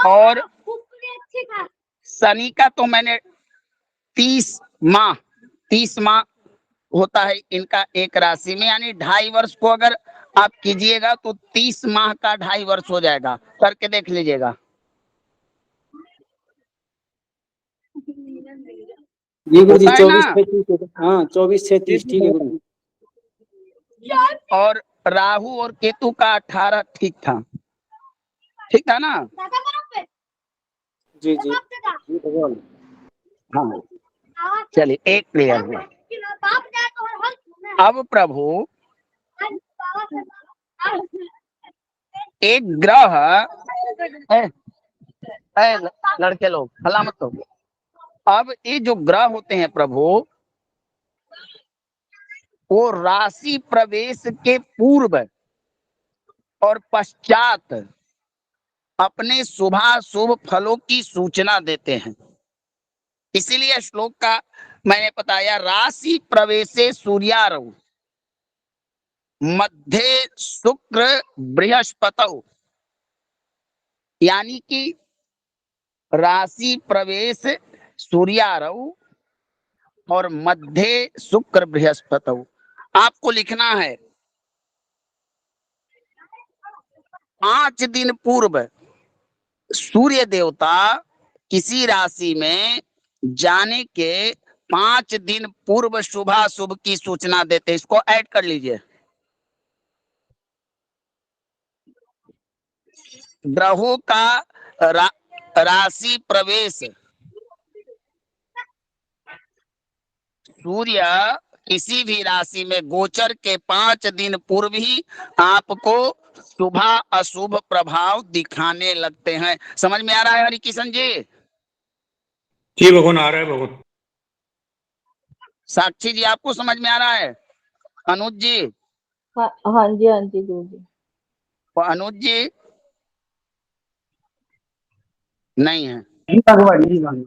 और शनि का तो मैंने 30 माह होता है इनका एक राशि में, यानी 2.5 वर्ष को अगर आप कीजिएगा तो 30 माह का 2.5 वर्ष हो जाएगा। करके देख लीजिएगा। जी गुरु जी, होता है ना? 24-36। हाँ, 24-36 ठीक है गुरु। और राहु और केतु का 18 ठीक था ना? जी जी जी भगवान। हाँ, चलिए एक क्लियर हुआ। अब प्रभु एक ग्रह लड़के लोग हल्ला मत करो। अब ये जो ग्रह होते हैं प्रभु, वो राशि प्रवेश के पूर्व और पश्चात अपने शुभाशुभ फलों की सूचना देते हैं। इसीलिए श्लोक का मैंने बताया, राशि प्रवेशे सूर्यारौ मध्य शुक्र बृहस्पतौ, यानी कि राशि प्रवेश सूर्यारौ और मध्य शुक्र बृहस्पतौ। आपको लिखना है 5 दिन पूर्व सूर्य देवता किसी राशि में जाने के 5 दिन पूर्व शुभाशुभ की सूचना देते हैं। इसको ऐड कर लीजिए। ग्रहों का राशि प्रवेश, सूर्य किसी भी राशि में गोचर के 5 दिन पूर्व ही आपको शुभ अशुभ प्रभाव दिखाने लगते हैं। समझ में आ रहा है हरिकिशन जी? जी भगवान, आ रहा है भगवान। साक्षी जी आपको समझ में आ रहा है? अनुज जी? हाँ हाँ जी गुरु जी। अनुज जी नहीं है? जी भगवान, जी भगवान।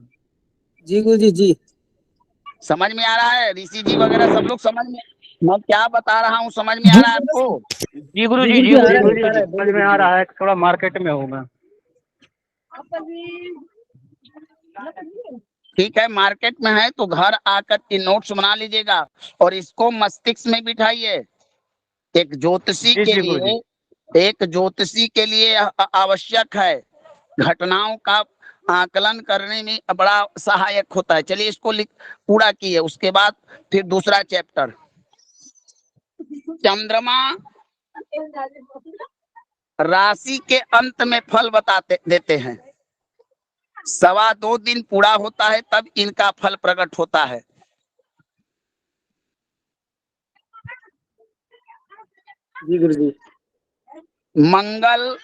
जी गुरु जी जी। समझ में आ रहा है? ऋषि जी वगैरह सब लोग समझ में, मैं क्या बता रहा हूँ समझ में आ रहा है आपको? जी गुरु जी, जी जी आ रहा गुरु है, जी, समझ में आ रहा है। थोड़ा मार्केट में हूँ मैं। ठीक है, मार्केट में है तो घर आकर के नोट्स बना लीजिएगा और इसको मस्तिष्क में बिठाइए। एक ज्योतिषी जी के जी गुरु जी। लिए, एक ज्योतिषी के लिए आवश्यक है, घटनाओं का आकलन करने में बड़ा सहायक होता है। चलिए इसको पूरा किए, उसके बाद फिर दूसरा चैप्टर। चंद्रमा राशि के अंत में फल बताते देते हैं। 2.25 दिन पूरा होता है तब इनका फल प्रकट होता है। जी गुरु जी। मंगल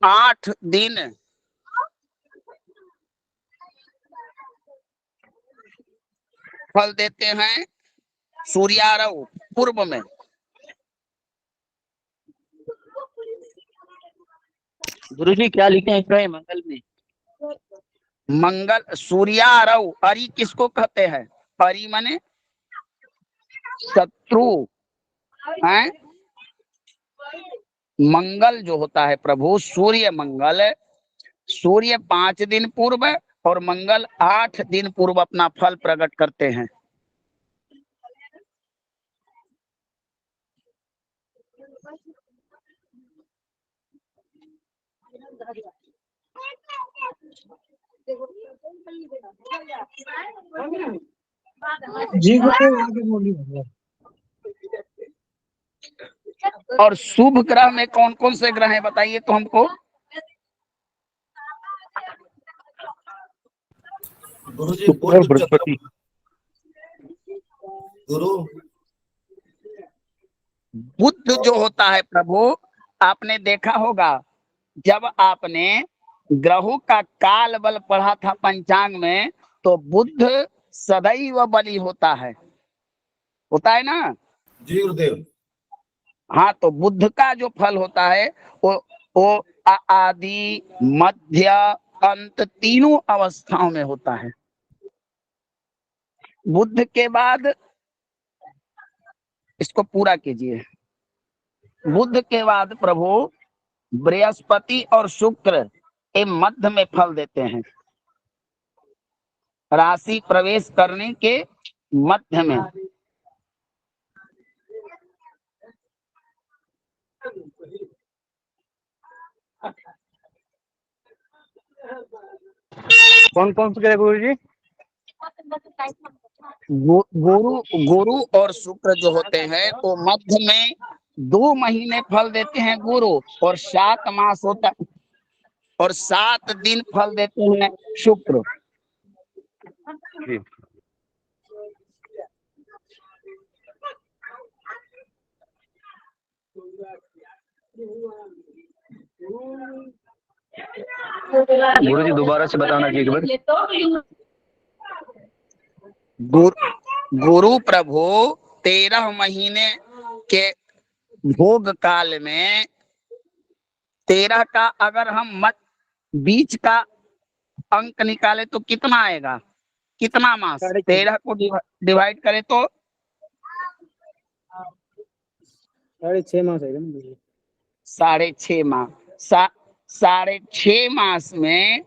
8 दिन फल देते हैं सूर्यारव पूर्व में। गुरुजी क्या लिखे हैं इसमें मंगल में? मंगल सूर्यारव, अरि किसको कहते हैं? अरि माने शत्रु है। मंगल जो होता है प्रभु, सूर्य मंगल, सूर्य 5 दिन पूर्व और मंगल 8 दिन पूर्व अपना फल प्रकट करते हैं। जी गुरु आगे बोलिए। और शुभ ग्रह में कौन कौन से ग्रह हैं बताइए तो हमको। गुरुजी शुक्र और बृहस्पति। गुरु बुध जो होता है प्रभु, आपने देखा होगा जब आपने ग्रहों का काल बल पढ़ा था पंचांग में, तो बुध सदैव बली होता है ना? जी गुरुदेव। हाँ, तो बुध का जो फल होता है वो आदि मध्य अंत तीनों अवस्थाओं में होता है। बुध के बाद इसको पूरा कीजिए। बुध के बाद प्रभु बृहस्पति और शुक्र ये मध्य में फल देते हैं, राशि प्रवेश करने के मध्य में। कौन कौन से कह गुरु जी? गुरु गुरु और शुक्र जो होते हैं वो मध्य में 2 महीने फल देते हैं गुरु, और 7 मास होता और 7 दिन फल देते हैं शुक्र। जी। गुरु जी दोबारा से बताना जी एक बार। गुरु प्रभु 13 महीने के भोग काल में 13 का अगर हम बीच का अंक निकाले तो कितना आएगा, कितना मास? 13 को डिवाइड करें तो 6.5 मास है ना? 6.5 माह। 6.5 मास में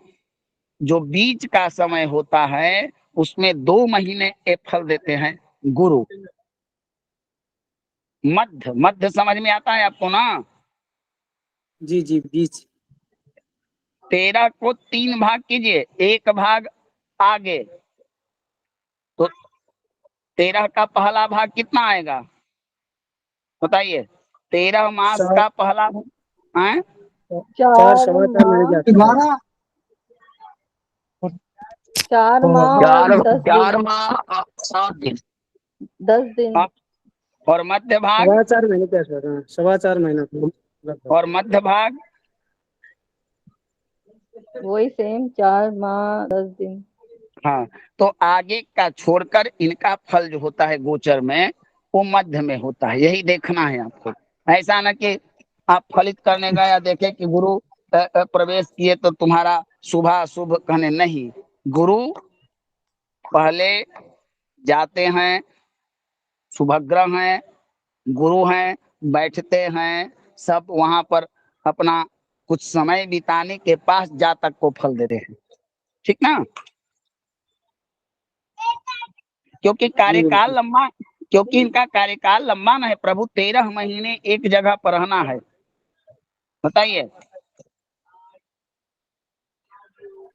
जो बीच का समय होता है उसमें 2 महीने ये फल देते हैं गुरु। मध्य मध्य समझ में आता है आपको ना? जी जी, बीच। 13 को 3 भाग कीजिए, 1 भाग आगे, तो 13 का पहला भाग कितना आएगा बताइए? 13 मास का पहला भाग 4 सवा 4 महीने के आसपास। 4 माह और 10 4 दिन। माह 7 दिन। 10 दिन। और मध्य भाग 4.25 महीने के आसपास। हाँ, 4.25 महीना। और मध्य भाग वही सेम 4 माह 10 दिन। हाँ, तो आगे का छोड़कर इनका फल जो होता है गोचर में वो मध्य में होता है। यही देखना है आपको। ऐसा ना कि आप फलित करने गए या देखे कि गुरु प्रवेश किए तो तुम्हारा शुभ अशुभ कहने नहीं। गुरु पहले जाते हैं, शुभग्रह हैं, गुरु हैं, बैठते हैं, सब वहां पर अपना कुछ समय बिताने के पास जातक को फल देते हैं, ठीक ना? क्योंकि कार्यकाल लंबा, क्योंकि इनका कार्यकाल लंबा ना है प्रभु। 13 महीने एक जगह पर रहना है, बताइए।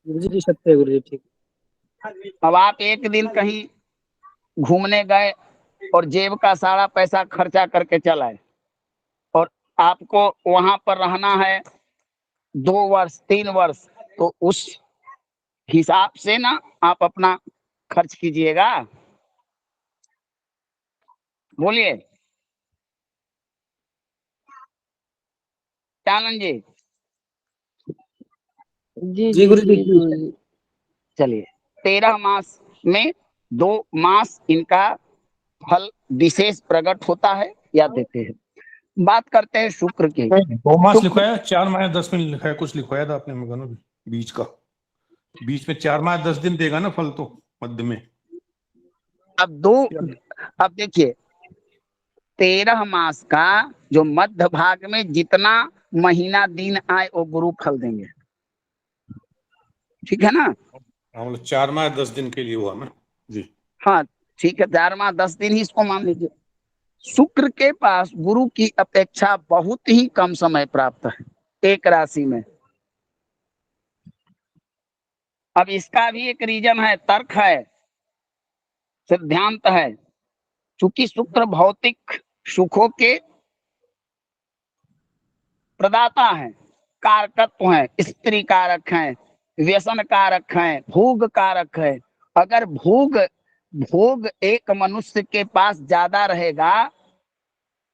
गुरु जी सत्य है, गुरु जी ठीक। अब आप एक दिन कहीं घूमने गए और जेब का सारा पैसा खर्चा करके चलाए, और आपको वहां पर रहना है 2 वर्ष 3 वर्ष, तो उस हिसाब से ना आप अपना खर्च कीजिएगा। बोलिए चानन जी। जी जी जी गुरु जी। जी गुरु जी। चलिए, 13 मास में 2 मास इनका फल विशेष प्रकट होता है या देते हैं। बात करते हैं शुक्र की। 2 मास शुक्र लिखवाया, 4 माह 10 दिन लिखा है, कुछ लिखवाया था आपने मगनो भी बीच का। बीच में 4 माह 10 दिन देगा ना फल, तो मध्य में। अब देखिए 13 मास का जो मध्य भाग में जितना महीना दिन आए वो गुरु फल देंगे, ठीक है ना? हाँ, मतलब 4 माह 10 दिन के लिए हुआ ना जी। हाँ ठीक है, 4 माह 10 दिन ही इसको मान लीजिए। शुक्र के पास गुरु की अपेक्षा बहुत ही कम समय प्राप्त है एक राशि में। अब इसका भी एक रीजन है, तर्क है, सिद्धांत है। चूंकि शुक्र भौतिक सुखों के प्रदाता है, कारकत्व है, स्त्री कारक है, व्यसन कारक है, भोग कारक है। अगर भोग भोग एक मनुष्य के पास ज्यादा रहेगा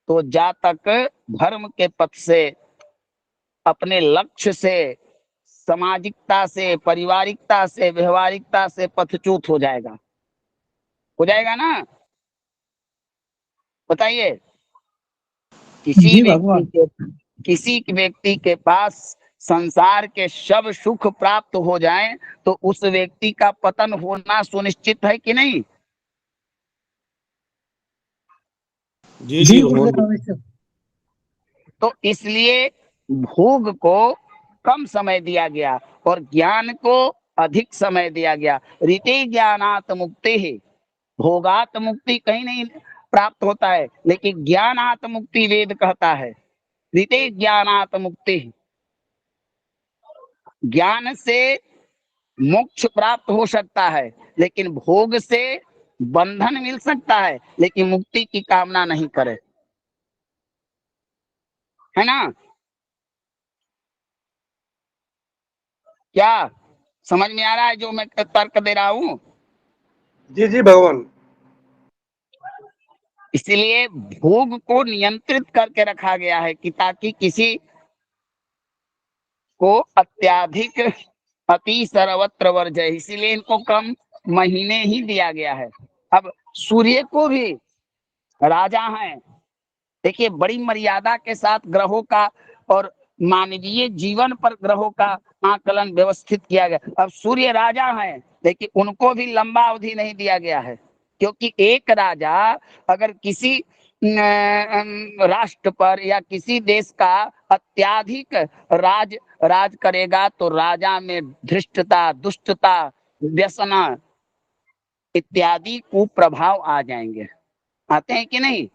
तो जातक धर्म के पथ से, अपने लक्ष्य से, सामाजिकता से, पारिवारिकता से, व्यवहारिकता से पथच्युत हो जाएगा ना? बताइए। जी भगवान। किसी व्यक्ति के पास संसार के सब सुख प्राप्त हो जाए तो उस व्यक्ति का पतन होना सुनिश्चित है कि नहीं? जी जी गुरुदेव अवश्य। तो इसलिए भोग को कम समय दिया गया और ज्ञान को अधिक समय दिया गया। रीते ज्ञानात मुक्ति है, भोगात मुक्ति कहीं नहीं प्राप्त होता है, लेकिन ज्ञानात मुक्ति वेद कहता है। रीते ज्ञानात मुक्ति, ज्ञान से मोक्ष प्राप्त हो सकता है, लेकिन भोग से बंधन मिल सकता है, लेकिन मुक्ति की कामना नहीं करे, है ना? क्या समझ में आ रहा है जो मैं तर्क दे रहा हूं? जी जी भगवान। इसलिए भोग को नियंत्रित करके रखा गया है कि ताकि किसी को अत्याधिक अति सर्वत्र वर्जय, इसीलिए इनको कम महीने ही दिया गया है। अब सूर्य को भी राजा हैं, देखिए बड़ी मर्यादा के साथ ग्रहों का और मानवीय जीवन पर ग्रहों का आकलन व्यवस्थित किया गया। अब सूर्य राजा हैं, लेकिन उनको भी लंबा अवधि नहीं दिया गया है, क्योंकि एक राजा अगर किसी राष्ट्र पर या किसी देश का अत्याधिक राज करेगा तो राजा में धृष्टता, दुष्टता, व्यसना इत्यादि कुप्रभाव आ जाएंगे। आते हैं कि नहीं,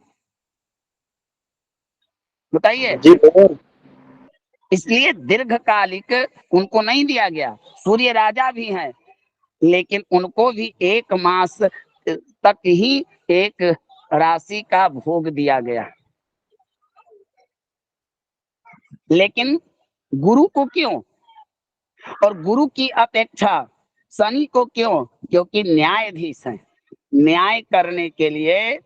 बताइए? जी भगवान। इसलिए दीर्घकालिक उनको नहीं दिया गया। सूर्य राजा भी हैं, लेकिन उनको भी 1 मास तक ही एक राशि का भोग दिया गया। लेकिन गुरु को क्यों, और गुरु की अपेक्षा शनि को क्यों? क्योंकि न्यायाधीश हैं। न्याय करने के लिए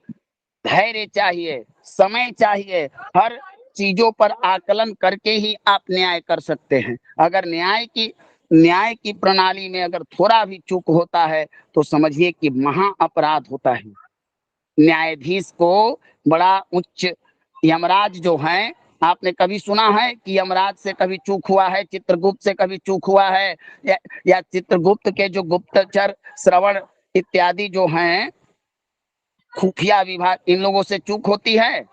धैर्य चाहिए, समय चाहिए, हर चीजों पर आकलन करके ही आप न्याय कर सकते हैं। अगर न्याय की प्रणाली में अगर थोड़ा भी चूक होता है तो समझिए कि महा अपराध होता है। न्यायाधीश को बड़ा उच्च यमराज जो हैं, आपने कभी सुना है कि यमराज से कभी चूक हुआ है, चित्रगुप्त से कभी चूक हुआ है, या चित्रगुप्त के जो गुप्तचर श्रवण इत्यादि जो हैं खुफिया विभाग, इन लोगों से चूक होती है?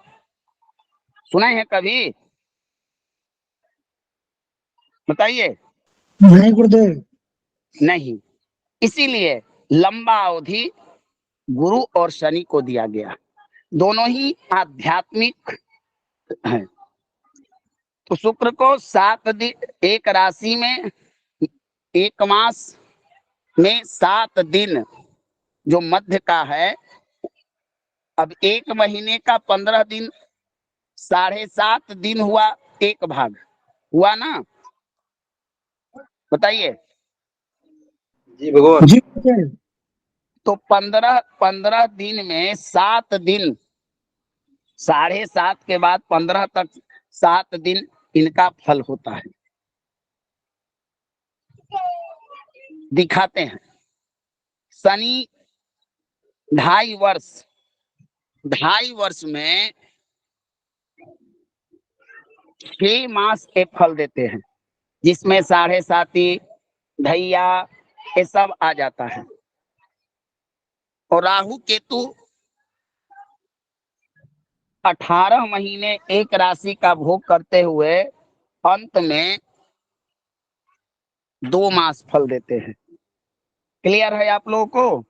सुना है कभी? बताइए। नहीं गुरुदेव। नहीं, इसीलिए लंबा अवधि गुरु और शनि को दिया गया। दोनों ही आध्यात्मिक हैं। तो शुक्र को 7 दिन एक राशि में, 1 मास में 7 दिन जो मध्य का है, अब 1 महीने का 15 दिन, 7.5 दिन हुआ, 1 भाग हुआ ना? बताइए। जी भगवान। जी तो 15 दिन में 7 दिन, 7.5 के बाद 15 तक 7 दिन इनका फल होता है। दिखाते हैं। शनि 2.5 वर्ष में 6 मास के फल देते हैं, जिसमें 7.5 ढैया ये सब आ जाता है। और राहु केतु 18 महीने एक राशि का भोग करते हुए अंत में 2 मास फल देते हैं। क्लियर है आप लोगों को?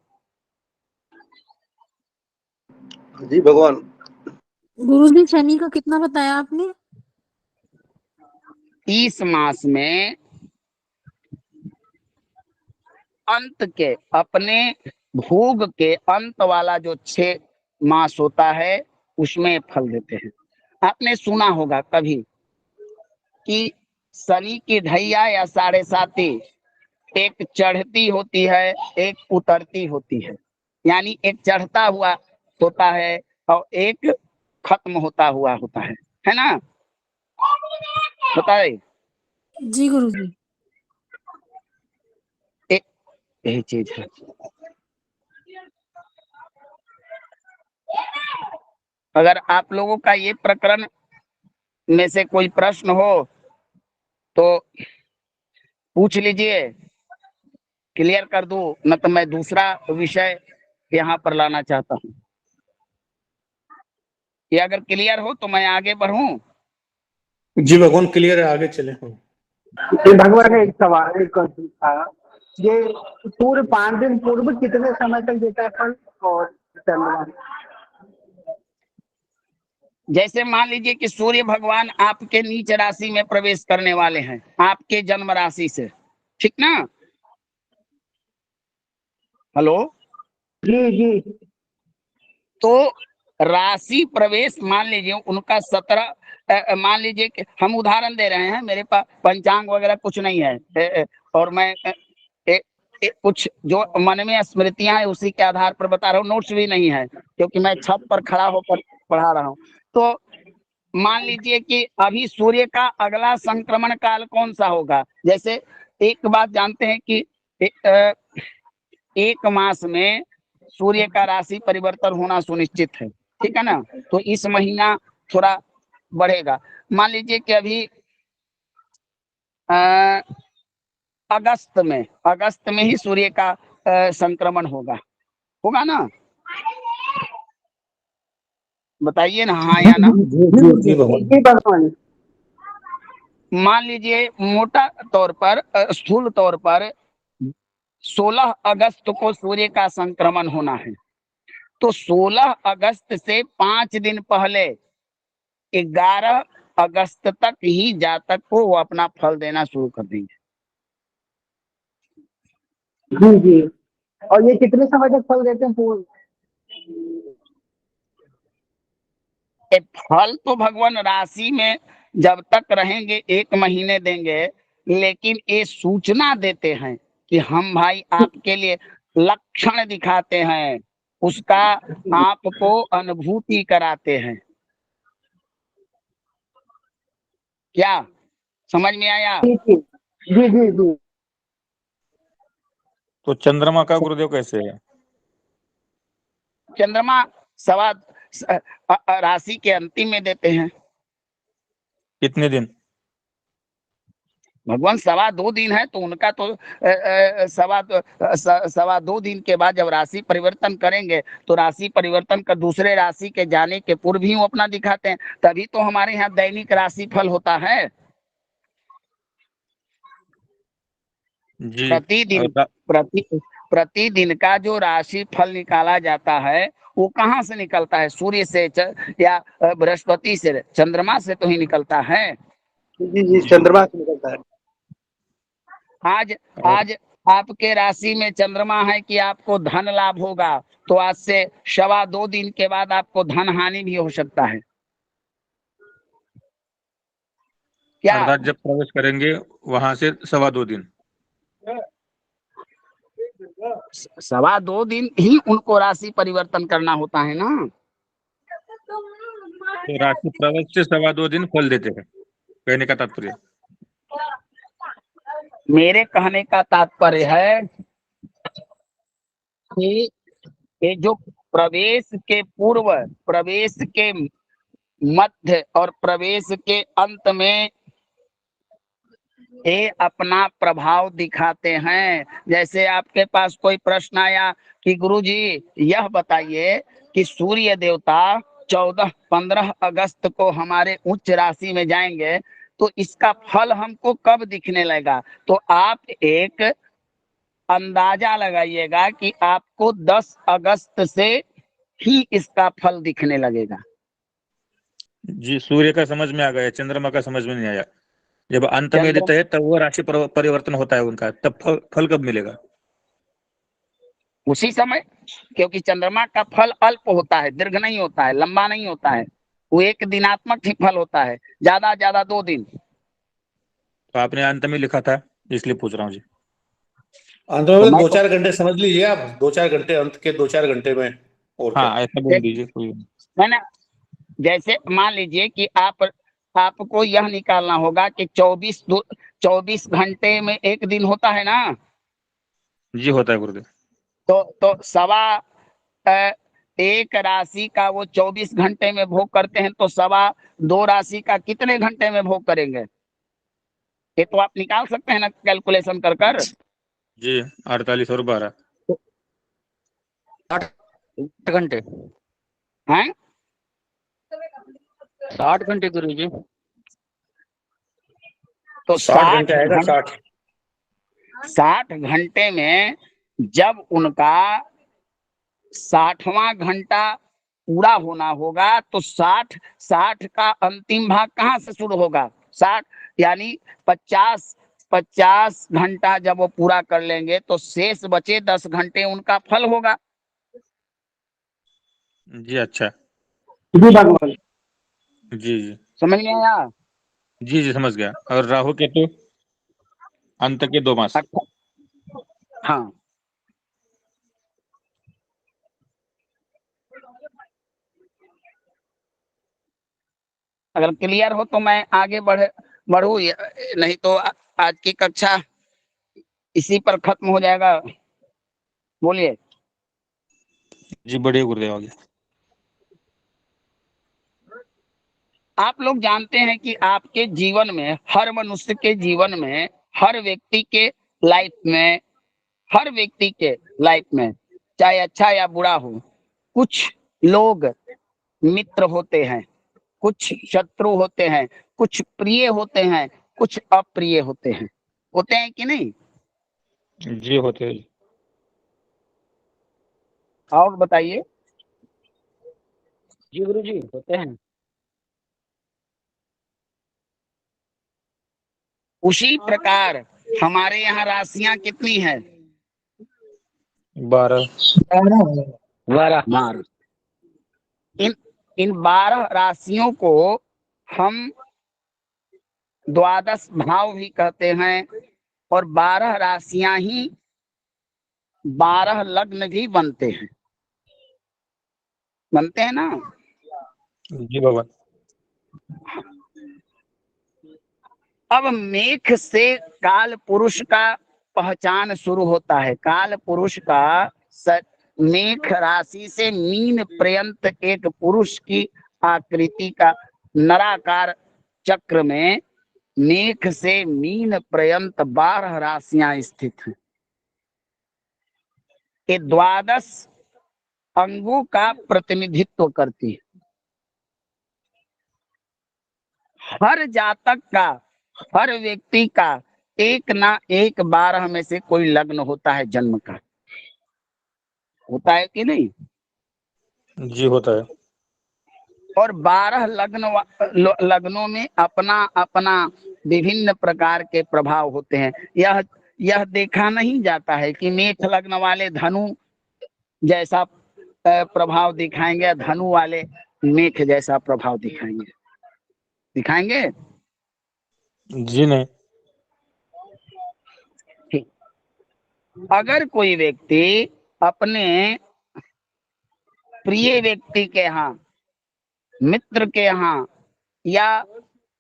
जी भगवान। गुरुजी शनि का कितना बताया आपने? 30 मास में अंत के, अपने भोग के अंत वाला जो 6 मास होता है उसमें फल देते हैं। आपने सुना होगा कभी कि शनि की ढैया या 7.5 एक चढ़ती होती है, एक उतरती होती है। यानी एक चढ़ता हुआ होता है और एक खत्म होता हुआ होता है ना? बताइए। जी गुरुजी। यही चीज है। अगर आप लोगों का ये प्रकरण में से कोई प्रश्न हो तो पूछ लीजिए, क्लियर कर दूं, न तो मैं दूसरा विषय यहाँ पर लाना चाहता हूँ। ये अगर क्लियर हो तो मैं आगे बढ़ूं। जी भगवान क्लियर है, आगे चले हम। ये भगवान एक सवाल एक क्वेश्चन था। ये सूर्य 5 दिन पूर्व कितने समय तक देता है फल और चंद्रमा? जैसे मान लीजिए कि सूर्य भगवान आपके नीच राशि में प्रवेश करने वाले हैं आपके जन्म राशि से, ठीक ना? हेलो। जी जी। तो राशि प्रवेश मान लीजिए उनका 17, मान लीजिए कि हम उदाहरण दे रहे हैं, मेरे पास पंचांग वगैरह कुछ नहीं है, और मैं कुछ जो मन में स्मृतियां हैं उसी के आधार पर बता रहा हूँ, नोट्स भी नहीं है क्योंकि मैं छत पर खड़ा होकर पढ़ा रहा हूँ। तो मान लीजिए कि अभी सूर्य का अगला संक्रमण काल कौन सा होगा। जैसे एक बात जानते हैं कि एक मास में सूर्य का राशि परिवर्तन होना सुनिश्चित है, ठीक है ना? तो इस महीना थोड़ा बढ़ेगा। मान लीजिए कि अभी अगस्त में ही सूर्य का संक्रमण होगा ना? बताइए ना, हाँ या ना? जी भगवान। जी भगवान। मान लीजिए मोटा तौर पर, स्थूल तौर पर 16 अगस्त को सूर्य का संक्रमण होना है। तो 16 अगस्त से 5 दिन पहले 11 अगस्त तक ही जातक को वो अपना फल देना शुरू कर देंगे। जी जी। और ये कितने समय तक फल देते हैं पूर्ण? ये फल तो भगवान राशि में जब तक रहेंगे 1 महीने देंगे, लेकिन ये सूचना देते हैं कि हम भाई आपके लिए लक्षण दिखाते हैं, उसका आपको अनुभूति कराते हैं। क्या समझ में आया? जी जी जी जी जी। तो चंद्रमा का गुरुदेव कैसे है? चंद्रमा सवा राशि के अंतिम में देते हैं कितने दिन? भगवान। 2.25 दिन है तो उनका तो 2.25 दिन के बाद जब राशि परिवर्तन करेंगे तो राशि परिवर्तन का दूसरे राशि के जाने के पूर्व ही वो अपना दिखाते हैं, तभी तो हमारे यहाँ दैनिक राशि फल होता है जी। प्रतिदिन। प्रतिदिन का जो राशि फल निकाला जाता है वो कहाँ से निकलता है? सूर्य से या बृहस्पति से, चंद्रमा से तो ही निकलता है। जी जी, चंद्रमा से निकलता है। आज आज आपके राशि में चंद्रमा है कि आपको धन लाभ होगा, तो आज से 2.25 दिन के बाद आपको धन हानि भी हो सकता है। क्या अर्थात जब प्रवेश करेंगे वहां से 2.25 दिन। 2.25 दिन ही उनको राशि परिवर्तन करना होता है ना। तो राशि प्रवेश से 2.25 दिन फल देते हैं, कहने का तात्पर्य। मेरे कहने का तात्पर्य है कि ये जो प्रवेश के पूर्व, प्रवेश के मध्य और प्रवेश के अंत में ये अपना प्रभाव दिखाते हैं। जैसे आपके पास कोई प्रश्न आया कि गुरुजी यह बताइए कि सूर्य देवता 14-15 अगस्त को हमारे उच्च राशि में जाएंगे, तो इसका फल हमको कब दिखने लगेगा? तो आप एक अंदाजा लगाइएगा कि आपको 10 अगस्त से ही इसका फल दिखने लगेगा। जी, सूर्य का समझ में आ गया, चंद्रमा का समझ में नहीं आया। जब अंत में देते हैं तब वो राशि परिवर्तन होता है उनका, तब फल कब मिलेगा? उसी समय, क्योंकि चंद्रमा का फल अल्प होता है, दीर्घ नहीं होता है, लंबा नहीं होता है, वो एक दिनात्मक ही फल होता है, ज्यादा 2 दिन। तो आपने अंत में लिखा था इसलिए पूछ रहा हूँ जी। अंत तो में मैं 2-4 घंटे समझ लीजिए आप, 2-4 घंटे, अंत के 2-4 घंटे में। और क्या? हाँ, ऐसा बोल दीजिए कोई। है ना? जैसे मान लीजिए कि आपको यह निकालना होगा कि 24 घंटे में एक दिन होता है ना। जी होता है गुरुदेव। तो एक राशि का वो 24 घंटे में भोग करते हैं, तो 2.25 राशि का कितने घंटे में भोग करेंगे? ये तो आप निकाल सकते हैं ना कैलकुलेशन कर। जी 48 और 12 8 घंटे, हैं? 60 घंटे गुरु जी। तो 60 घंटे आएगा, 60 घंटे में जब उनका 60वां घंटा पूरा होना होगा तो 60 का अंतिम भाग कहाँ से शुरू होगा? 60 यानी 50 घंटा जब वो पूरा कर लेंगे तो शेष बचे 10 घंटे उनका फल होगा। जी अच्छा, जी भगवान। जी जी समझ में आया? जी जी समझ गया। और राहु केतु अंत के 2 मास। हाँ, अगर क्लियर हो तो मैं आगे बढ़ू, नहीं तो आज की कक्षा इसी पर खत्म हो जाएगा। बोलिए। जी बढ़िया गुरुदेव, आगे। आप लोग जानते हैं कि आपके जीवन में, हर मनुष्य के जीवन में, हर व्यक्ति के लाइफ में, हर व्यक्ति के लाइफ में, चाहे अच्छा या बुरा हो, कुछ लोग मित्र होते हैं, कुछ शत्रु होते हैं, कुछ प्रिय होते हैं, कुछ अप्रिय होते हैं। होते हैं कि नहीं? जी होते हैं। और बताइए। जी गुरु जी, होते हैं। उसी प्रकार हमारे यहाँ राशियां कितनी है? 12। 12। इन 12 राशियों को हम द्वादश भाव भी कहते हैं, और 12 राशियां ही 12 लग्न भी बनते हैं ना। जी भगवान। अब मेष से काल पुरुष का पहचान शुरू होता है। काल पुरुष का मेष राशि से मीन पर्यंत एक पुरुष की आकृति का नराकार चक्र में मेष से मीन पर्यंत 12 राशियां स्थित हैं। ये 12 अंगों का प्रतिनिधित्व करती है। हर जातक का, हर व्यक्ति का एक ना एक 12 में से कोई लग्न होता है जन्म का। होता है कि नहीं? जी होता है। और 12 लग्नों में अपना अपना विभिन्न प्रकार के प्रभाव होते हैं। यह देखा नहीं जाता है कि मेष लग्न वाले धनु जैसा प्रभाव दिखाएंगे, धनु वाले मेष जैसा प्रभाव दिखाएंगे। जी नहीं। ठीक। अगर कोई व्यक्ति अपने प्रिय व्यक्ति के यहाँ, मित्र के यहाँ, या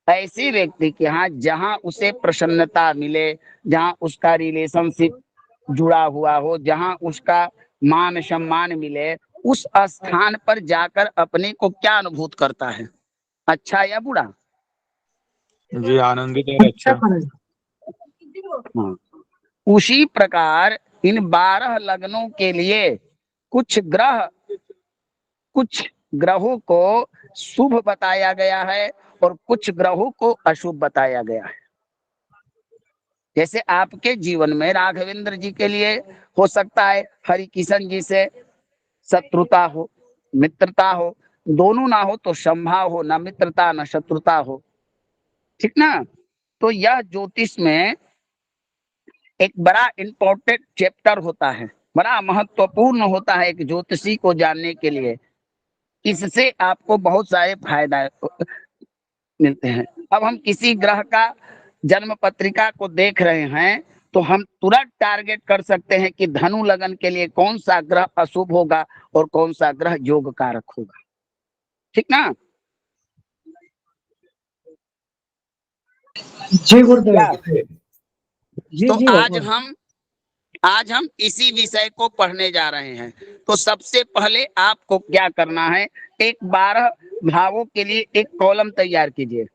ऐसे व्यक्ति के यहाँ जहाँ उसे प्रसन्नता मिले, जहाँ उसका रिलेशनशिप जुड़ा हुआ हो, जहाँ उसका मान सम्मान मिले, उस स्थान पर जाकर अपने को क्या अनुभूत करता है? अच्छा या बुरा? जी आनंदित और अच्छा। उसी प्रकार इन 12 लग्नों के लिए कुछ ग्रहों को शुभ बताया गया है और कुछ ग्रहों को अशुभ बताया गया है। जैसे आपके जीवन में राघवेंद्र जी के लिए हो सकता है हरि किशन जी से शत्रुता हो, मित्रता हो, दोनों ना हो तो संभाव हो, ना मित्रता ना शत्रुता हो। ठीक ना? तो यह ज्योतिष में एक बड़ा इंपॉर्टेंट चैप्टर होता है, बड़ा महत्वपूर्ण होता है एक ज्योतिषी को जानने के लिए। इससे आपको बहुत सारे फायदा मिलते हैं। अब हम किसी ग्रह का जन्म पत्रिका को देख रहे हैं तो हम तुरंत टारगेट कर सकते हैं कि धनु लगन के लिए कौन सा ग्रह अशुभ होगा और कौन सा ग्रह योग कारक होगा। ठीक ना? जी गुरुदेव। जी तो जी आज हम इसी विषय को पढ़ने जा रहे हैं। तो सबसे पहले आपको क्या करना है, एक 12 भावों के लिए एक कॉलम तैयार कीजिए।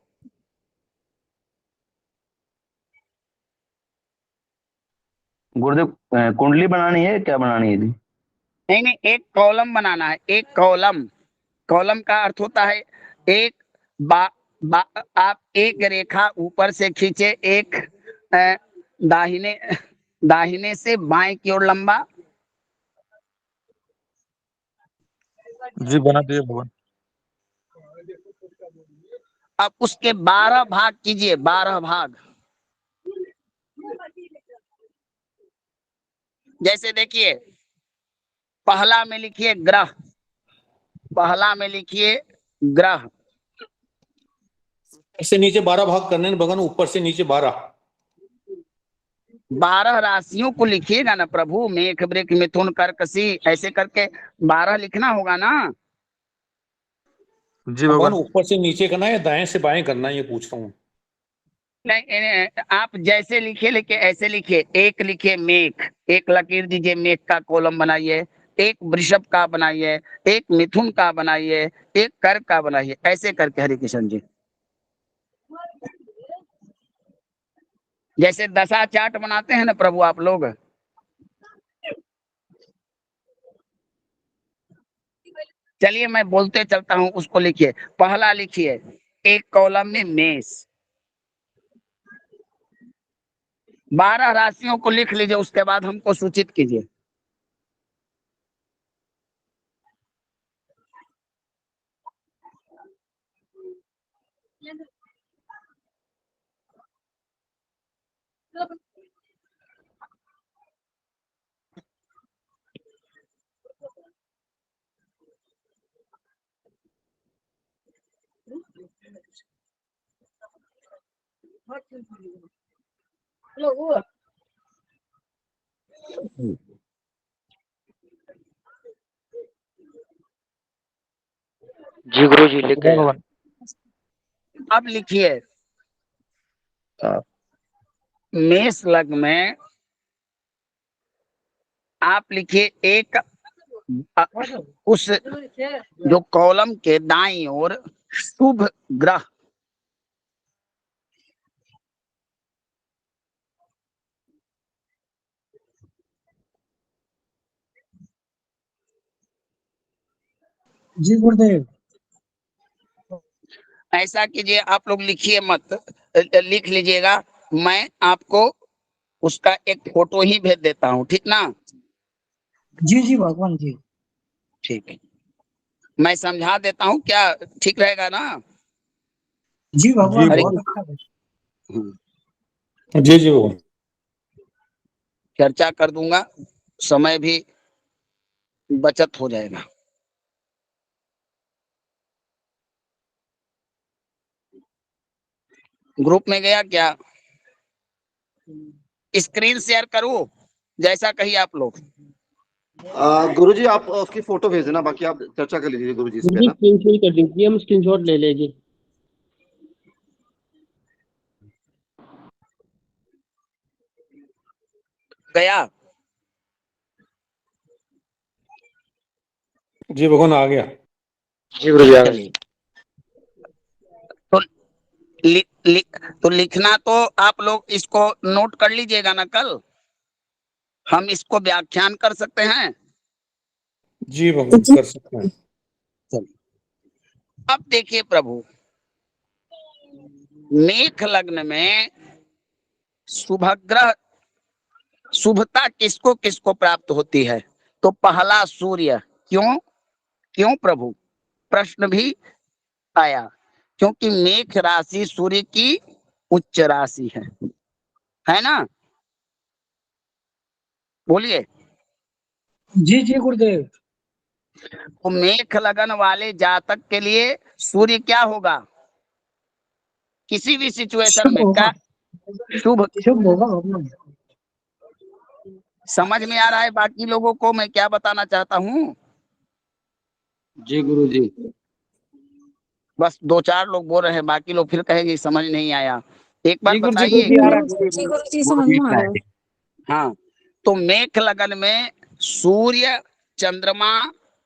गुरुदेव कुंडली बनानी है, क्या बनानी है? नहीं, एक कॉलम बनाना है। एक कॉलम का अर्थ होता है एक आप एक रेखा ऊपर से खींचे, एक दाहिने दाहिने से बाएं की ओर लंबा। जी बना दिए भगवान। अब उसके 12 भाग कीजिए, 12 भाग। जैसे देखिए, पहला में लिखिए ग्रह, पहला में लिखिए ग्रह। इससे नीचे 12 भाग करने हैं भगवान, ऊपर से नीचे 12। 12 राशियों को लिखिएगा ना प्रभु, मेष वृष मिथुन कर्कशी, ऐसे करके 12 लिखना होगा ना। जी भगवान भगवान। ऊपर से नीचे करना है या दाएं से बाएं करना है, ये पूछ रहा हूँ। नहीं, आप जैसे लिखे लिखे ऐसे लिखिए। एक लिखिए मेघ, एक लकीर दीजिए, मेघ का कॉलम बनाइए। एक वृषभ का बनाइए, एक मिथुन का बनाइए, एक कर्क का बनाइए, ऐसे करके हरि किशन जी। जैसे दशा चार्ट बनाते हैं ना प्रभु आप लोग, चलिए मैं बोलते चलता हूं, उसको लिखिए। पहला लिखिए, एक कॉलम में मेष, 12 राशियों को लिख लीजिए, उसके बाद हमको सूचित कीजिए। जी गुरु जी लिख गए। भगवान। अब लिखिए, मेष लग्न में आप लिखिए एक उस जो कॉलम के दाईं ओर शुभ ग्रह। जी गुरुदेव। ऐसा कीजिए, आप लोग लिखिए मत, लिख लीजिएगा। मैं आपको उसका एक फोटो ही भेज देता हूँ, ठीक ना। जी जी भगवान जी। ठीक है, मैं समझा देता हूँ, क्या ठीक रहेगा ना। जी भगवान जी बहुत भगवान। अच्छा है। जी जी भगवान। चर्चा कर दूंगा, समय भी बचत हो जाएगा। ग्रुप में गया क्या? स्क्रीन शेयर करूं, जैसा कहिए आप लोग। गुरु जी आप उसकी फोटो भेज देना, बाकी आप चर्चा कर लीजिए गुरु जी इस पे ना। स्क्रीनशॉट कर लीजिए, हम स्क्रीनशॉट ले लीजिए। गया? जी भगवान आ गया। जी गुरु जी आ गए। चलिए, तो तो लिखना तो आप लोग इसको नोट कर लीजिएगा ना, कल हम इसको व्याख्यान कर सकते हैं। जी भगवान कर सकते हैं। चलिए, अब देखिए प्रभु, मेष लग्न में शुभग्रह, शुभता किसको किसको प्राप्त होती है? तो पहला सूर्य। क्यों क्यों प्रभु? प्रश्न भी आया, क्योंकि मेष राशि सूर्य की उच्च राशि है ना। बोलिए। जी जी गुरुदेव। तो मेष लगन वाले जातक के लिए सूर्य क्या होगा? किसी भी सिचुएशन शुभ में होगा, क्या? शुभ। शुभ होगा भगवान। समझ में आ रहा है बाकी लोगों को मैं क्या बताना चाहता हूँ? जी गुरु जी। बस 2-4 लोग बोल रहे हैं, बाकी लोग फिर कहेंगे समझ नहीं आया। एक बार जी गुरु जी बताइए। जी गुरु जी समझ में आ रहा है। हाँ, तो मेष लगन में सूर्य, चंद्रमा,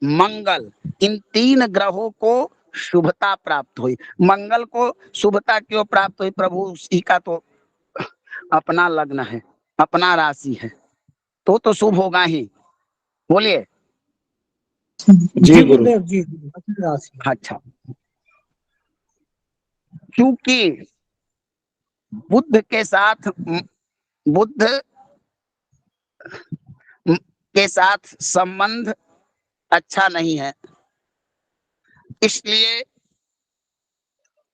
मंगल, इन 3 ग्रहों को शुभता प्राप्त हुई। मंगल को शुभता क्यों प्राप्त हुई प्रभु? उसी का तो अपना लग्न है, अपना राशि है, तो शुभ होगा ही। बोलिए। जी गुरुदेव जी। अच्छा, क्योंकि बुद्ध के साथ संबंध अच्छा नहीं है, इसलिए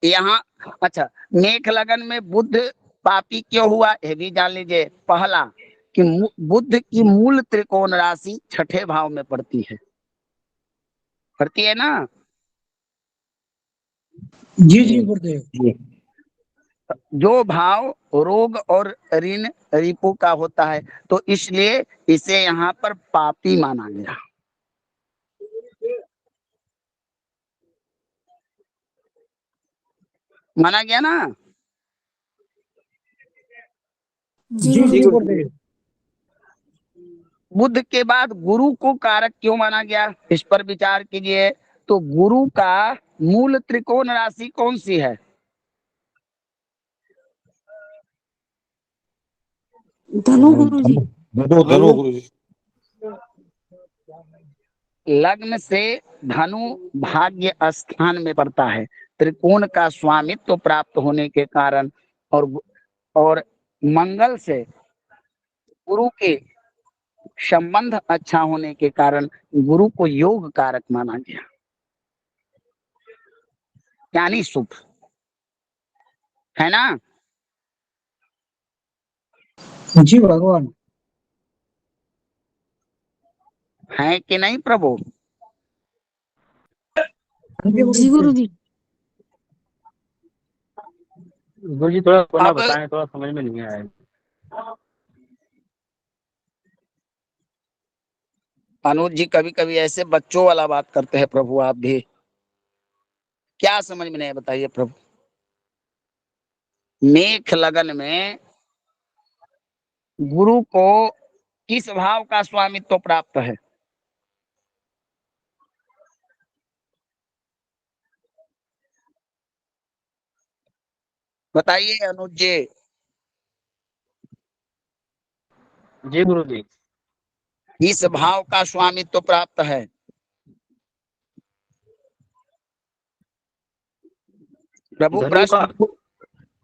यहाँ अच्छा मेख लगन में बुद्ध पापी क्यों हुआ ये भी जान लीजिए। पहला कि बुद्ध की मूल त्रिकोण राशि छठे भाव में पड़ती है ना। जी जी गुरुदेव। जो भाव रोग और ऋण रिपु का होता है, तो इसलिए इसे यहाँ पर पापी माना गया। माना गया ना। जी गुरुदेव। बुद्ध के बाद गुरु को कारक क्यों माना गया, इस पर विचार कीजिए। तो गुरु का मूल त्रिकोण राशि कौन सी है? धनु गुरुजी। धनु धनु गुरुजी। लग्न से धनु भाग्य स्थान में पड़ता है। त्रिकोण का स्वामित्व प्राप्त होने के कारण और मंगल से गुरु के संबंध अच्छा होने के कारण गुरु को योग कारक माना गया, यानी शुभ, है ना। जी भगवान। है कि नहीं प्रभु? जी गुरुजी। गुरुजी थोड़ा थोड़ा अब बताएं, थोड़ा समझ में नहीं आया। अनुज जी कभी कभी ऐसे बच्चों वाला बात करते हैं प्रभु, आप भी क्या समझ में नहीं, बताइए प्रभु। मेख लगन में गुरु को किस भाव का स्वामित्व प्राप्त है? बताइए अनुज जी। जी गुरुजी। किस भाव का स्वामित्व प्राप्त है? प्रभु धनु का।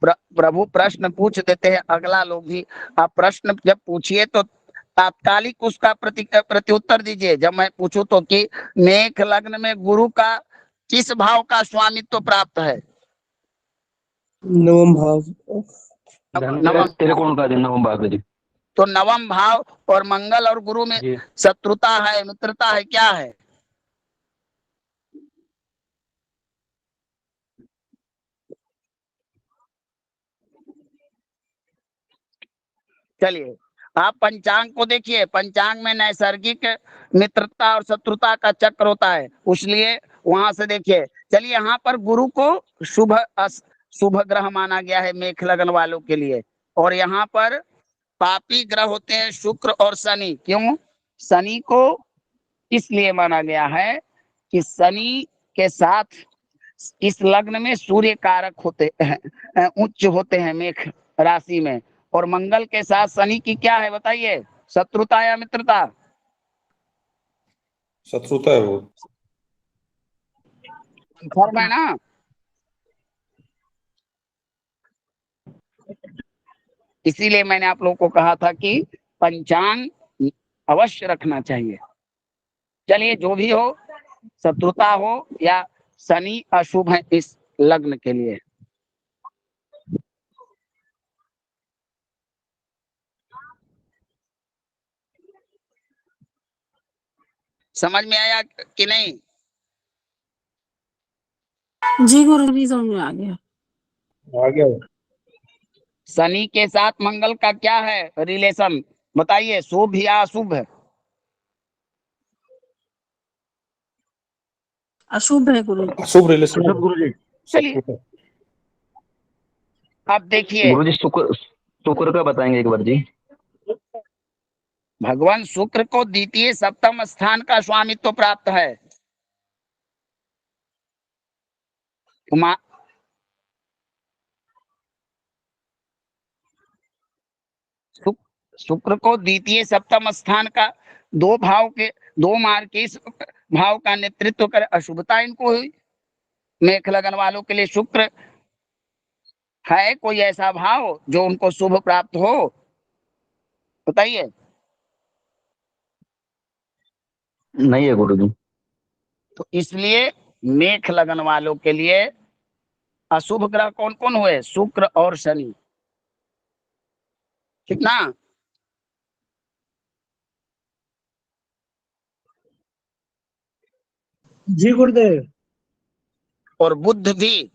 प्रभु प्रश्न पूछ देते हैं, अगला लोग भी। आप प्रश्न जब पूछिए तो तात्कालिक उसका प्रत्युत्तर दीजिए। जब मैं पूछूं तो कि मेख लग्न में गुरु का किस भाव का स्वामित्व प्राप्त है? नवम भाव। धनु का त्रिकोण का नवम भाग जी। तो नवम भाव और मंगल और गुरु में जी। शत्रुता है, मित्रता है, क्या है? चलिए आप पंचांग को देखिए। पंचांग में नैसर्गिक मित्रता और शत्रुता का चक्र होता है, इसलिए वहां से देखिए। चलिए यहाँ पर गुरु को शुभ ग्रह माना गया है मेख लगन वालों के लिए, और यहाँ पर पापी ग्रह होते हैं शुक्र और शनि। क्यों? शनि को इसलिए माना गया है कि शनि के साथ इस लग्न में सूर्य कारक होते हैं, उच्च होते हैं मेख राशि में, और मंगल के साथ शनि की क्या है बताइए, शत्रुता या मित्रता? शत्रुता है वो। फर्म है ना। इसीलिए मैंने आप लोगों को कहा था कि पंचांग अवश्य रखना चाहिए। चलिए जो भी हो, शत्रुता हो या शनि अशुभ है इस लग्न के लिए। समझ में आया कि नहीं? जी गुरुजी समझ में आ गया। आ गया। शनि के साथ मंगल का क्या है रिलेशन, बताइए, शुभ या अशुभ है? अशुभ है गुरु। अशुभ रिलेशन। अशुभ गुरुजी। चलिए अब देखिए, गुरुजी शुक्र शुक्र का बताएंगे एक बार जी। भगवान शुक्र को द्वितीय सप्तम स्थान का स्वामित्व प्राप्त है। शुक्र को द्वितीय सप्तम स्थान का दो मार्ग के इस भाव का नेतृत्व कर अशुभता इनको हुई। मेख लगन वालों के लिए शुक्र है कोई ऐसा भाव जो उनको शुभ प्राप्त हो? बताइए। नहीं है गुरुजी। तो इसलिए मेष लगन वालों के लिए अशुभ ग्रह कौन कौन हुए? शुक्र और शनि, ठीक ना? जी गुरुदेव। और बुध भी।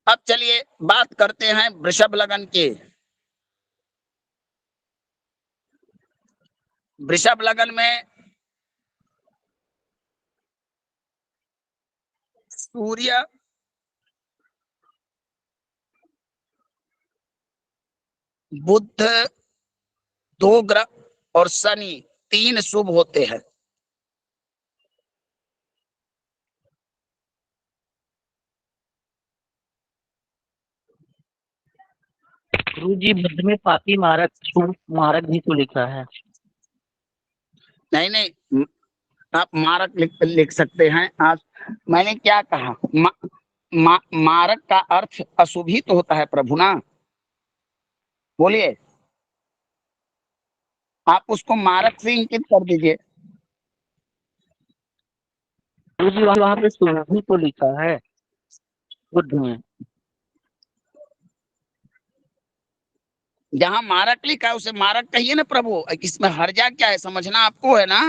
अब चलिए बात करते हैं वृषभ लगन की। वृषभ लगन में सूर्य, बुध, 2 ग्रह और शनि 3 शुभ होते हैं। गुरुजी बुद्ध में पापी मारक शुभ मारक भी तो लिखा है। नहीं नहीं, आप मारक लिख सकते हैं। आप, मैंने क्या कहा? मारक का अर्थ अशुभ ही तो होता है प्रभु ना। बोलिए, आप उसको मारक से इंकित कर दीजिए। गुरुजी वहाँ पे शुभ भी तो लिखा है बुद्ध में। जहां मारक लिखा है उसे मारक कहिए ना प्रभु। इसमें हर्जा क्या है, समझना आपको है ना।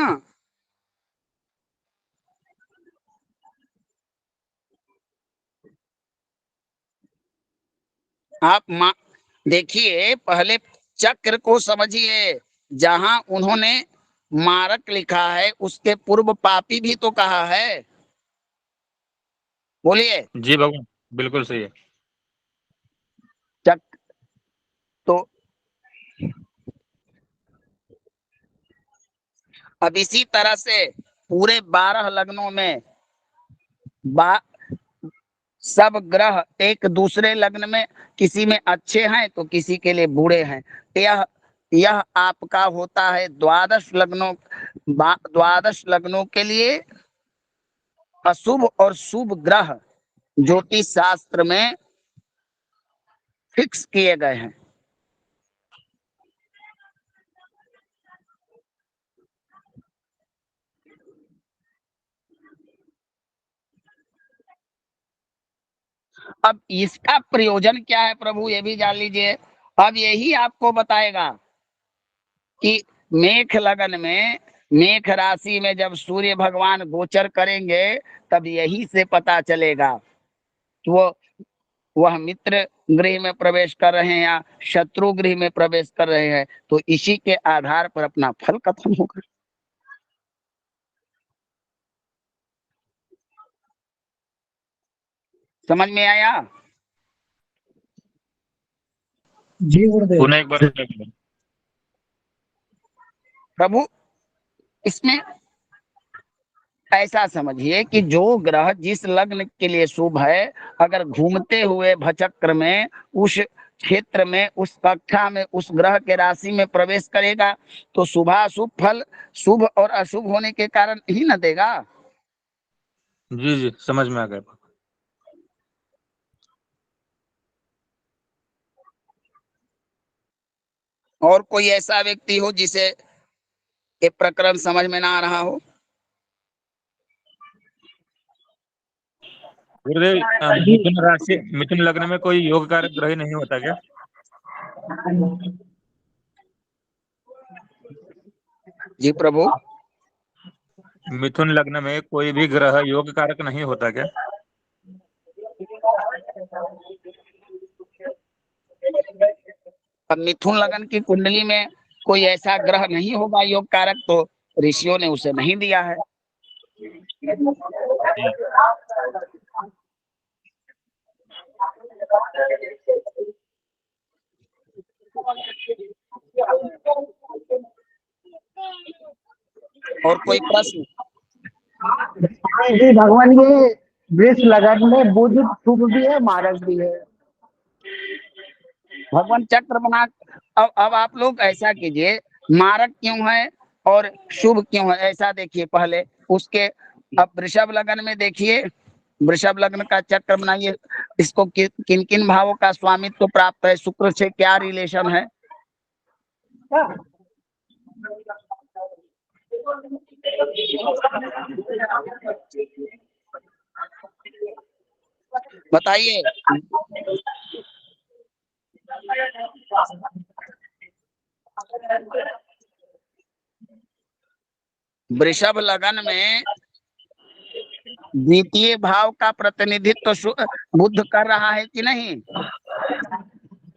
आप देखिए, पहले चक्र को समझिए। जहां उन्होंने मारक लिखा है उसके पूर्व पापी भी तो कहा है। बोलिए। जी भगवान, बिल्कुल सही है। चक्र तो अब इसी तरह से पूरे 12 लग्नों में सब ग्रह एक दूसरे लग्न में किसी में अच्छे हैं तो किसी के लिए बुरे हैं। यह आपका होता है द्वादश लग्नों के लिए अशुभ और शुभ ग्रह ज्योतिष शास्त्र में फिक्स किए गए हैं। अब इसका प्रयोजन क्या है प्रभु, ये भी जान लीजिए। अब यही आपको बताएगा कि मेष लगन में, मेष राशि में जब सूर्य भगवान गोचर करेंगे तब यही से पता चलेगा कि वह मित्र गृह में प्रवेश कर रहे हैं या शत्रु गृह में प्रवेश कर रहे हैं। तो इसी के आधार पर अपना फल कथन होगा। समझ में आया? जी गुरुदेव। पुनः एक बार प्रभु इसमें ऐसा समझिए कि जो ग्रह जिस लग्न के लिए शुभ है, अगर घूमते हुए भचक्र में उस क्षेत्र में, उस कक्षा में, उस ग्रह के राशि में प्रवेश करेगा तो शुभाशुभ फल शुभ और अशुभ होने के कारण ही न देगा। जी जी समझ में आ गया। और कोई ऐसा व्यक्ति हो जिसे ये प्रकरण समझ में ना आ रहा हो? गुरुदेव, मिथुन राशि, मिथुन लग्न में कोई योग कारक ग्रह नहीं होता क्या? जी प्रभु। मिथुन लग्न में कोई भी ग्रह योग कारक नहीं होता क्या? अब मिथुन लगन की कुंडली में कोई ऐसा ग्रह नहीं होगा योग कारक, तो ऋषियों ने उसे नहीं दिया है। और कोई प्रश्न? जी भगवान, ये वृष लगन में बुध शुभ भी है मारक भी है। भगवान चक्र बना। अब आप लोग ऐसा कीजिए, मारक क्यों है और शुभ क्यों है, ऐसा देखिए पहले। उसके अब वृषभ लग्न में देखिए, वृषभ लग्न का चक्र बनाइए, इसको किन किन भावों का स्वामित्व प्राप्त है, शुक्र से क्या रिलेशन है। बताइए। वृषभ लग्न में द्वितीय भाव का प्रतिनिधित्व बुध कर रहा है कि नहीं।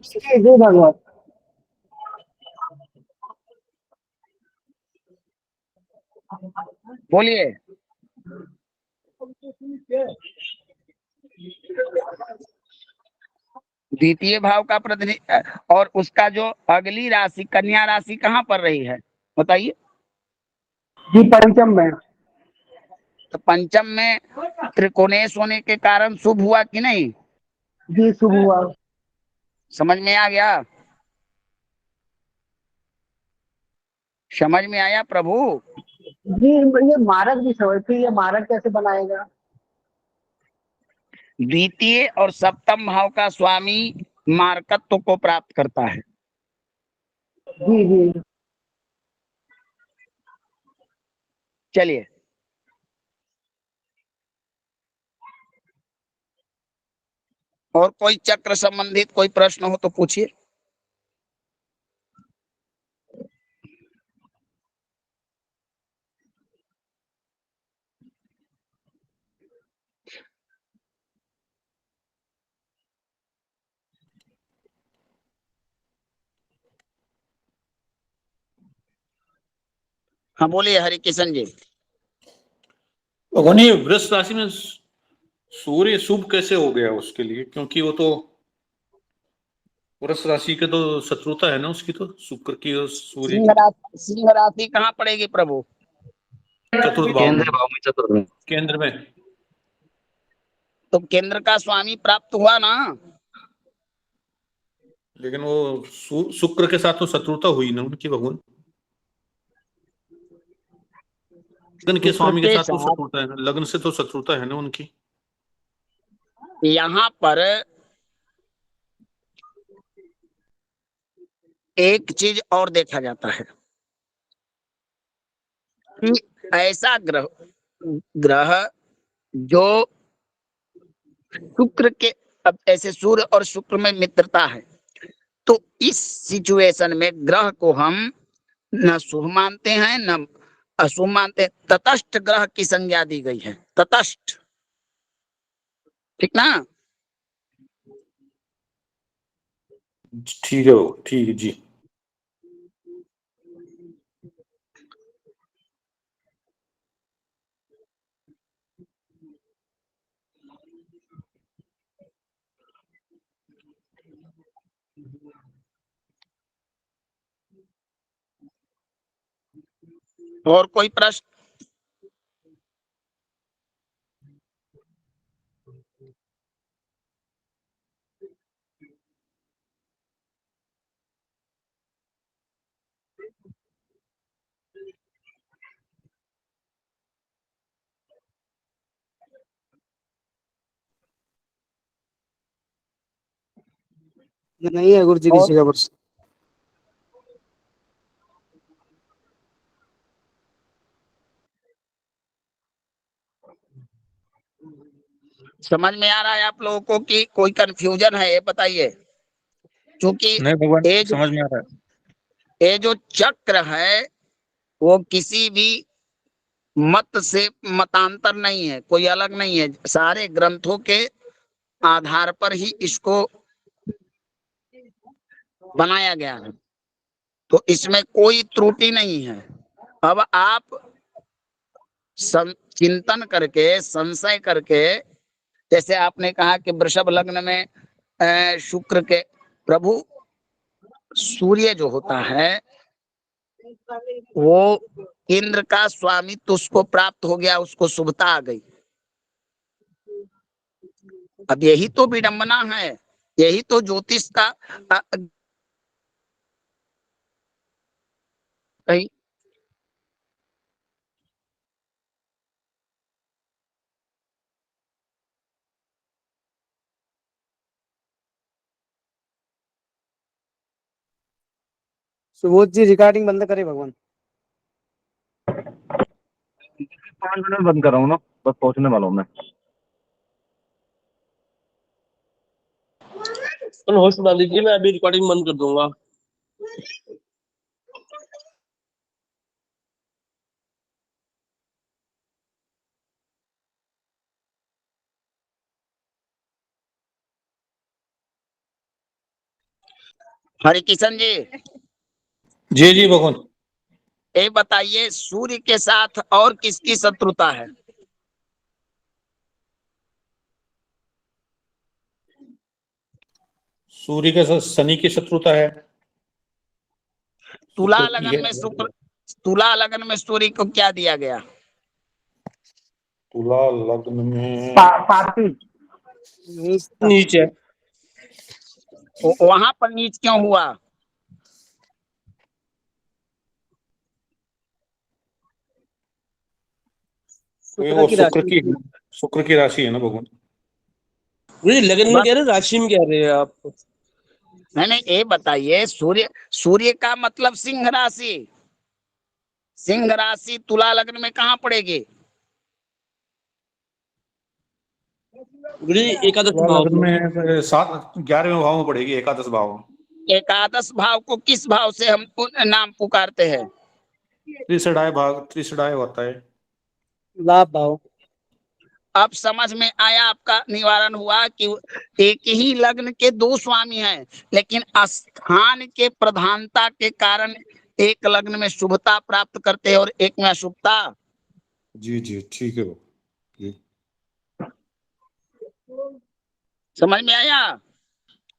जी भगवान। बोलिए। द्वितीय भाव का प्रतिनिधि, और उसका जो अगली राशि कन्या राशि कहाँ पर रही है बताइए। जी पंचम में। तो पंचम में त्रिकोणेश होने के कारण शुभ हुआ कि नहीं। जी शुभ हुआ। समझ में आ गया, समझ में आया प्रभु। जी ये मारक भी समझती है, मारक कैसे बनाएगा। द्वितीय और सप्तम भाव का स्वामी मारकत्व को प्राप्त करता है। जी जी। चलिए, और कोई चक्र संबंधित कोई प्रश्न हो तो पूछिए। हाँ बोलिए हरि किशन जी। भगवान ये वृष राशि में सूर्य शुभ कैसे हो गया उसके लिए, क्योंकि वो तो वृष राशि के तो शत्रुता है ना उसकी, तो शुक्र की और सूर्य की। सिंह राशि कहाँ पड़ेगी प्रभु। चतुर्थ भाव में, केंद्र भाव में, चतुर्थ में। केंद्र में। तो केंद्र का स्वामी प्राप्त हुआ ना। लेकिन वो शुक्र के साथ तो शत्रुता हुई ना उनकी भगवान। लग्न के स्वामी के साथ तो शत्रुता है ना, लग्न से तो शत्रुता है ना उनकी। यहाँ पर एक चीज और देखा जाता है कि ऐसा ग्रह जो शुक्र के, अब ऐसे सूर्य और शुक्र में मित्रता है, तो इस सिचुएशन में ग्रह को हम न शुभ मानते हैं न अशुभ मानते हैं, तटस्थ ग्रह की संज्ञा दी गई है, तटस्थ। ठीक ना। ठीक है वो, ठीक है जी। और कोई प्रश्न। नहीं है गुरु जी किसी का वर्ष। समझ में आ रहा है आप लोगों को कि कोई कंफ्यूजन है, ये बताइए। क्योंकि नहीं भगवान, ये समझ में आ रहा है। ये जो चक्र है वो किसी भी मत से मतांतर नहीं है, कोई अलग नहीं है, सारे ग्रंथों के आधार पर ही इसको बनाया गया है, तो इसमें कोई त्रुटि नहीं है। अब आप चिंतन करके संशय करके, जैसे आपने कहा कि वृषभ लग्न में शुक्र के प्रभु सूर्य जो होता है वो इंद्र का स्वामित्व उसको प्राप्त हो गया, उसको शुभता आ गई। अब यही तो विडंबना है, यही तो ज्योतिष का कहीं। सुबोध जी रिकॉर्डिंग बंद करे भगवान। 5 मिनट में बंद कर रहा हूँ ना, बस पहुंचने वाला हूँ मैं। होस्ट बना दीजिए, मैं अभी रिकॉर्डिंग बंद कर दूंगा। हरिकिशन जी, जी भगवान। ये बताइए सूर्य के साथ और किसकी शत्रुता है? सूर्य के साथ शनि की शत्रुता है। तुला शुक्र की लगन है। में शुक्र, तुला लगन में सूर्य को क्या दिया गया? तुला लग्न में पार्टी नीचे वहां पर नीच क्यों हुआ? वो शुक्र की राशि है ना भगवान। गुरुजी लगन में बस कह रहे हैं, राशि में कह रहे हैं आप? नहीं, ये बताइए सूर्य, सूर्य का मतलब सिंह राशि, सिंह राशि तुला लग्न में कहाँ पड़ेगी? गुरुजी एकादश तुला भाव लग्न में। में 11वें भाव में पड़ेगी, एकादश भाव। एकादश भाव को किस भाव से हम नाम पुकारते हैं? त्रिषडाय होता है। लाभ भाव। अब समझ में आया, आपका निवारण हुआ कि एक ही लग्न के दो स्वामी हैं, लेकिन स्थान के प्रधानता के कारण एक लग्न में शुभता प्राप्त करते हैं और एक में अशुभता। जी ठीक है जी। समझ में आया?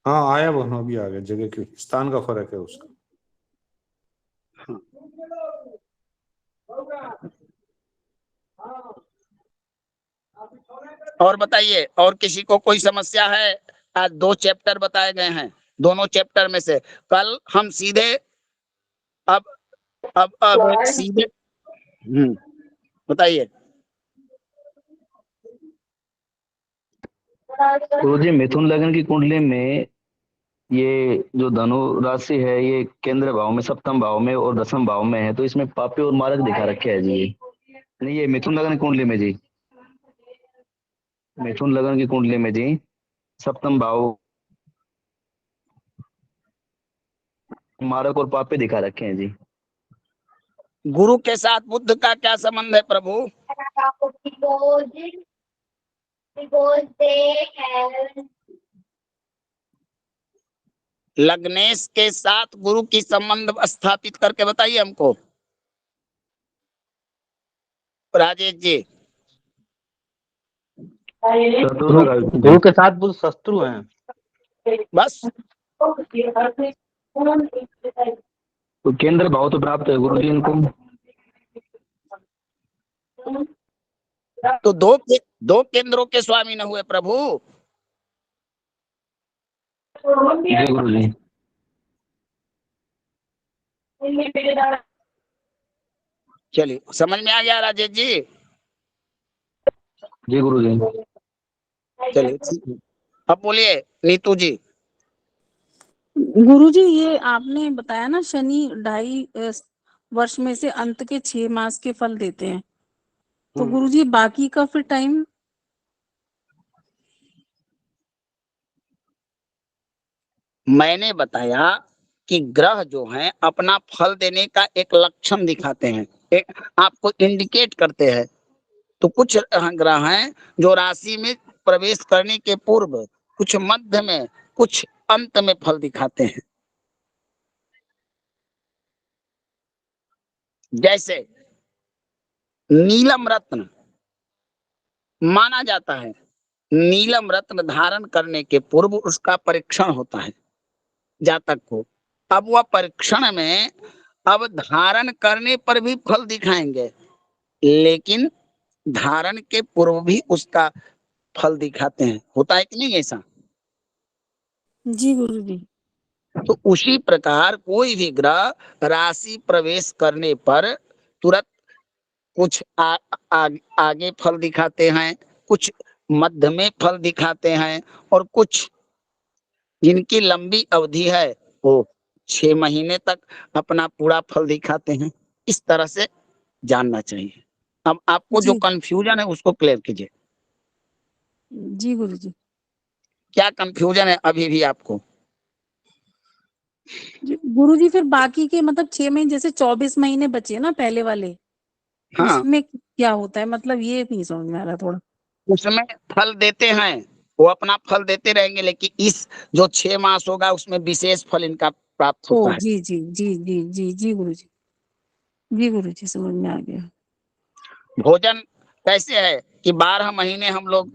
हाँ आया भगवान, अभी आ गया। जगह के स्थान का फर्क है उसका। और बताइए, और किसी को कोई समस्या है? आज 2 चैप्टर बताए गए हैं, दोनों चैप्टर में से कल हम सीधे अब सीधे बताइए। गुरुजी मिथुन लग्न की कुंडली में ये जो धनु राशि है, ये केंद्र भाव में, सप्तम भाव में और दसम भाव में है, तो इसमें पापी और मारक दिखा रखे है जी। नहीं, ये मिथुन लग्न की कुंडली में जी, मिथुन लग्न की कुंडली में जी सप्तम भाव मारक और पापी दिखा रखे हैं जी। गुरु के साथ बुद्ध का क्या संबंध है प्रभु? लग्नेश के साथ गुरु की संबंध स्थापित करके बताइए हमको राजेश जी। गुरु के साथ बुध शत्रु हैं। बस तो केंद्र भाव तो प्राप्त है गुरुजी इनको। तो दो केंद्रों के स्वामी न हुए प्रभु? जी गुरुजी। चलिए समझ में आ गया राजेश जी? जी गुरुजी। चलिए अब बोलिए नीतू जी। गुरुजी ये आपने बताया ना शनि 2.5 वर्ष में से अंत के 6 मास के फल देते हैं, तो गुरुजी बाकी का फिर टाइम? मैंने बताया कि ग्रह जो हैं अपना फल देने का एक लक्षण दिखाते हैं, एक आपको इंडिकेट करते हैं। तो कुछ ग्रह हैं जो राशि में प्रवेश करने के पूर्व, कुछ मध्य में, कुछ अंत में फल दिखाते हैं। जैसे नीलम रत्न माना जाता है, नीलम रत्न धारण करने के पूर्व उसका परीक्षण होता है जातक को। अब वह परीक्षण में अब धारण करने पर भी फल दिखाएंगे, लेकिन धारण के पूर्व भी उसका फल दिखाते हैं। होता है कि नहीं ऐसा? जी गुरुजी। तो उसी प्रकार कोई भी ग्रह राशि प्रवेश करने पर तुरंत कुछ आगे फल दिखाते हैं, कुछ मध्य में फल दिखाते हैं, और कुछ जिनकी लंबी अवधि है वो 6 महीने तक अपना पूरा फल दिखाते हैं। इस तरह से जानना चाहिए। अब आपको जो जी कंफ्यूजन है उसको क्लियर कीजिए। जी गुरुजी। क्या कंफ्यूजन है अभी भी आपको? जी गुरुजी, फिर बाकी के मतलब 6 महीने, जैसे 24 महीने बचे ना पहले वाले, हाँ, उसमें क्या होता है? मतलब ये नहीं समझ में आ रहा थोड़ा। उसमें फल देते हैं, वो अपना फल देते रहेंगे, लेकिन इस जो 6 मास होगा उसमें विशेष फल इनका प्राप्त ओ होता है। जी जी जी जी जी जी गुरुजी। जी गुरुजी, समझ में आ गया। भोजन कैसे है कि 12 महीने हम लोग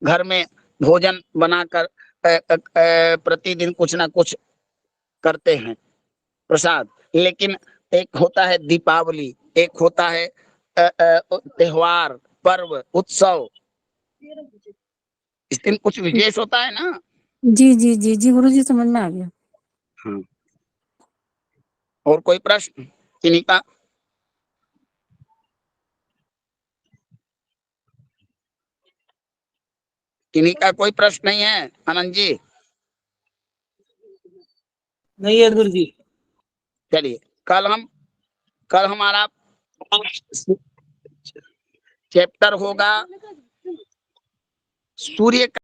घर में भोजन बनाकर प्रतिदिन कुछ ना कुछ करते हैं प्रसाद, लेकिन एक होता है दीपावली, एक होता है त्योहार, पर्व, उत्सव, इस दिन कुछ विशेष होता है ना। जी जी जी जी गुरुजी, समझ में आ गया। हाँ। और कोई प्रश्न किन्हीं का? किन्हीं का कोई प्रश्न नहीं है आनंद जी? नहीं है गुरुजी। चलिए, कल हमारा चैप्टर होगा सूर्य